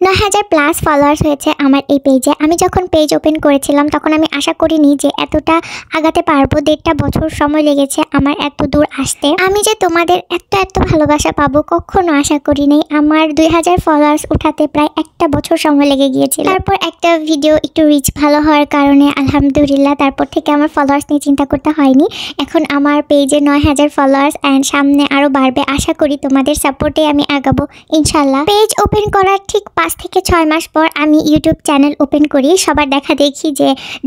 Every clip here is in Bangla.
৯,০০০+ ফলোয়ার্স হয়েছে আমার এই পেজে। আমি যখন পেজ ওপেন করেছিলাম তখন আমি আশা করিনি যে এতটা আগাতে পারবো। ১.৫ বছর সময় লেগেছে আমার এত দূর আসতে। আমি যে তোমাদের এত ভালোবাসা পাবো কখনো আশা করিনি। আমার ২,০০০ ফলোয়ার্স উঠাতে প্রায় ১ বছর সময় লেগে গিয়েছিল। তারপর একটা ভিডিও একটু রিচ ভালো হওয়ার কারণে আলহামদুলিল্লাহ তারপর থেকে আমার ফলোয়ার্স নিয়ে চিন্তা করতে হয়নি। এখন আমার পেজে ৯,০০০ ফলোয়ার্স অ্যান্ড সামনে আরও বাড়বে। আশা করি তোমাদের সাপোর্টে আমি আগাবো ইনশাল্লাহ। পেজ ওপেন করার ঠিক ৫ থেকে ৬ মাস পর আমি ইউটিউব চ্যানেল ওপেন করি। সবার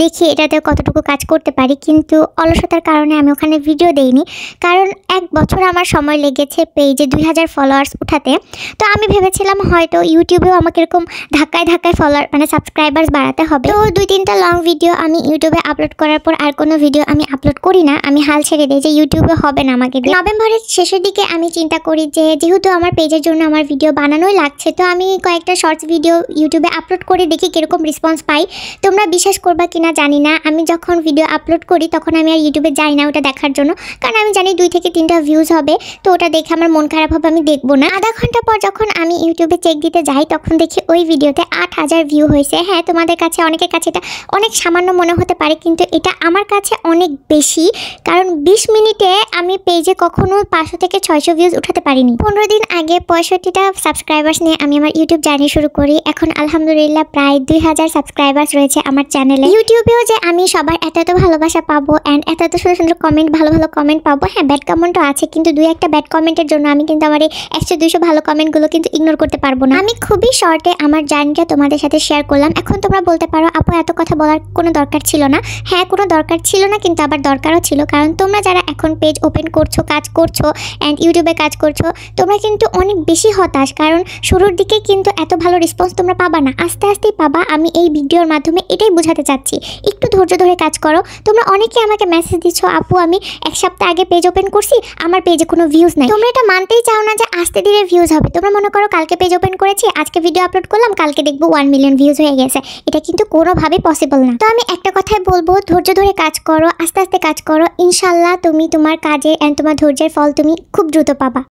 দেখি এটাতে কতটুকু কাজ করতে পারি, কিন্তু অলসতার কারণে আমি ওখানে ভিডিও দেইনি। কারণ ১ বছর আমার সময় লেগেছে পেজে ২,০০০ ফলোয়ার্স উঠাতে। তো আমি ভেবেছিলাম হয়তো ইউটিউবেও আমাকে এরকম ধাক্কায় ফলোয়ার সাবস্ক্রাইবার্স বাড়াতে হবে। তো ২-৩টা লং ভিডিও আমি ইউটিউবে আপলোড করার পর আর কোনো ভিডিও আমি আপলোড করি না। আমি হাল ছেড়ে দিই যে ইউটিউবে হবে না আমাকে দিয়ে। নভেম্বরের শেষের দিকে আমি চিন্তা করি যে যেহেতু আমার পেজের জন্য আমার ভিডিও বানানোই লাগছে, তো আমি কয়েকটা শর্টস ভিডিও ইউটিউবে আপলোড করে দেখি কীরকম রেসপন্স পাই। তোমরা বিশ্বাস করবা কিনা জানি না, আমি যখন ভিডিও আপলোড করি তখন আমি আর ইউটিউবে যাই না ওটা দেখার জন্য। কারণ আমি জানি 2 থেকে 3টা ভিউজ হবে, তো ওটা দেখে আমার মন খারাপ হবে, আমি দেখবো না। আধা ঘন্টা পর যখন আমি ইউটিউবে চেক দিতে যাই তখন দেখি ওই ভিডিওতে ৮,০০০ ভিউ হয়েছে। হ্যাঁ, তোমাদের কাছে অনেকের কাছে এটা অনেক সামান্য মনে হতে পারে, কিন্তু এটা আমার কাছে অনেক বেশি। কারণ ২০ মিনিটে আমি পেজে কখনো 500 থেকে 600 ভিউজ উঠাতে পারিনি। 15 দিন আগে 65টা সাবস্ক্রাইবার্স নিয়ে আমি আমার ইউটিউব জার্নি শুরু করি। এখন আলহামদুলিল্লাহ প্রায় ২,০০০ সাবস্ক্রাইবার্স রয়েছে আমার চ্যানেলে। ইউটিউবেও যে আমি সবার এত ভালোবাসা পাবো অ্যান্ড এত সুন্দর কমেন্ট, ভালো কমেন্ট পাবো। হ্যাঁ, ব্যাড কমেন্টও আছে, কিন্তু 2-1টা ব্যাড কমেন্টের জন্য আমি কিন্তু আমার এই 100-200 ভালো কমেন্টগুলো কিন্তু ইগনোর করতে পারবো না। আমি খুবই শর্টে আমার জার্নিটা তোমাদের সাথে শেয়ার করলাম। এখন তোমরা বলতে পারো আপু এত কথা বলার কোনো দরকার ছিল না। হ্যাঁ, কোনো দরকার ছিল না, কিন্তু আবার দরকারও ছিল। কারণ তোমরা যারা এখন পেজ ওপেন করছো, কাজ করছো অ্যান্ড ইউটিউবে কাজ করছো, তোমরা কিন্তু অনেক বেশি হতাশ। কারণ শুরুর দিকে কিন্তু এত ভালো রেসপন্স তোমরা পাবা না, আস্তে আস্তেই পাবা। আমি এই ভিডিওর মাধ্যমে এটাই বোঝাতে চাচ্ছি, একটু ধৈর্য ধরে কাজ করো। তোমরা অনেকে আমাকে মেসেজ দিচ্ছ আপু আমি 1 সপ্তাহ আগে পেজ ওপেন করছি, আমার পেজে কোনো ভিউজ নাই। তোমরা এটা মানতেই চাও না যে আস্তে ধীরে ভিউজ হবে। তোমরা মনে করো কালকে পেজ ওপেন করেছি, আজকে ভিডিও আপলোড করলাম, কালকে দেখবো 1 মিলিয়ন ভিউজ হয়ে গেছে। এটা কিন্তু কোনোভাবেই পসিবল না। তো আমি একটা কথাই বলবো, ধৈর্য ধরে কাজ করো, আস্তে আস্তে কাজ করো। ইনশাল্লাহ তুমি তোমার কাজে অ্যান্ড তোমার ধৈর্যের ফল তুমি খুব দ্রুত পাবা।